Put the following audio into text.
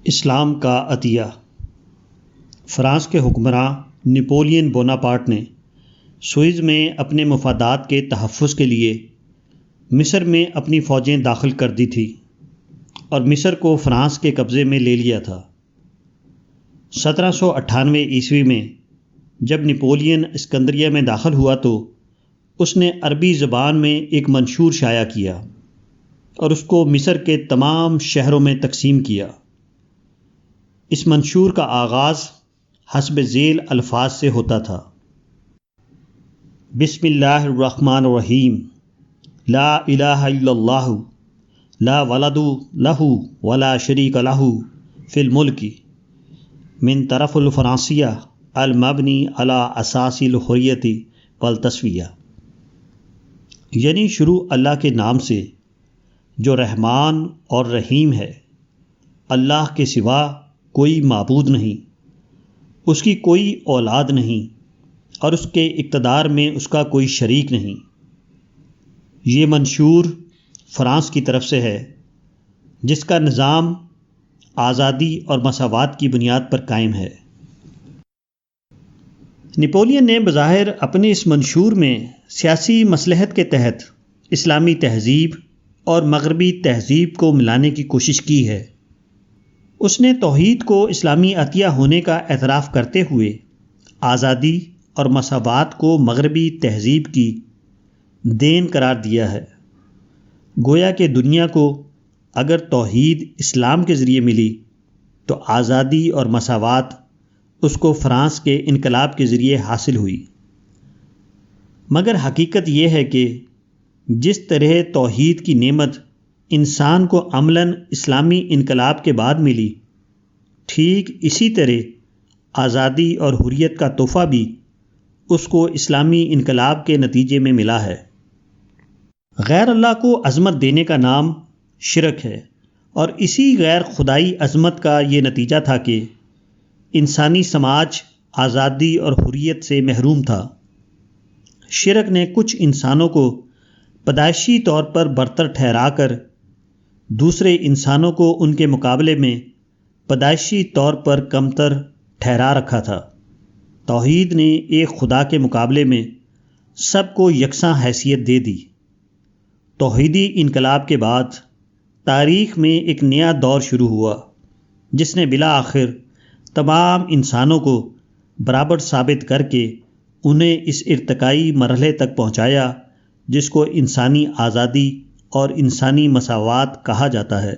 اسلام کا عطیہ۔ فرانس کے حکمراں نپولین بوناپارٹ نے سوئس میں اپنے مفادات کے تحفظ کے لیے مصر میں اپنی فوجیں داخل کر دی تھیں اور مصر کو فرانس کے قبضے میں لے لیا تھا۔ 1798 عیسوی میں جب نپولین اسکندریہ میں داخل ہوا تو اس نے عربی زبان میں ایک منشور شائع کیا اور اس کو مصر کے تمام شہروں میں تقسیم کیا۔ اس منشور کا آغاز حسب ذیل الفاظ سے ہوتا تھا: بسم اللہ الرحمن الرحیم، لا الہ الا اللہ، لا ولد لہ ولا شریک لہ فی الملک، من طرف الفرانسیہ المبنی علی اساس الحریت والتسویہ۔ یعنی شروع اللہ کے نام سے جو رحمان اور رحیم ہے۔ اللہ کے سوا کوئی معبود نہیں، اس کی کوئی اولاد نہیں اور اس کے اقتدار میں اس کا کوئی شریک نہیں۔ یہ منشور فرانس کی طرف سے ہے جس کا نظام آزادی اور مساوات کی بنیاد پر قائم ہے۔ نپولین نے بظاہر اپنے اس منشور میں سیاسی مصلحت کے تحت اسلامی تہذیب اور مغربی تہذیب کو ملانے کی کوشش کی ہے۔ اس نے توحید کو اسلامی عطیہ ہونے کا اعتراف کرتے ہوئے آزادی اور مساوات کو مغربی تہذیب کی دین قرار دیا ہے۔ گویا کہ دنیا کو اگر توحید اسلام کے ذریعے ملی تو آزادی اور مساوات اس کو فرانس کے انقلاب کے ذریعے حاصل ہوئی۔ مگر حقیقت یہ ہے کہ جس طرح توحید کی نعمت انسان کو عملاً اسلامی انقلاب کے بعد ملی، ٹھیک اسی طرح آزادی اور حریت کا تحفہ بھی اس کو اسلامی انقلاب کے نتیجے میں ملا ہے۔ غیر اللہ کو عظمت دینے کا نام شرک ہے، اور اسی غیر خدائی عظمت کا یہ نتیجہ تھا کہ انسانی سماج آزادی اور حریت سے محروم تھا۔ شرک نے کچھ انسانوں کو پیدائشی طور پر برتر ٹھہرا کر دوسرے انسانوں کو ان کے مقابلے میں پیدائشی طور پر کمتر ٹھہرا رکھا تھا۔ توحید نے ایک خدا کے مقابلے میں سب کو یکساں حیثیت دے دی۔ توحیدی انقلاب کے بعد تاریخ میں ایک نیا دور شروع ہوا جس نے بالآخر تمام انسانوں کو برابر ثابت کر کے انہیں اس ارتقائی مرحلے تک پہنچایا جس کو انسانی آزادی اور انسانی مساوات کہا جاتا ہے۔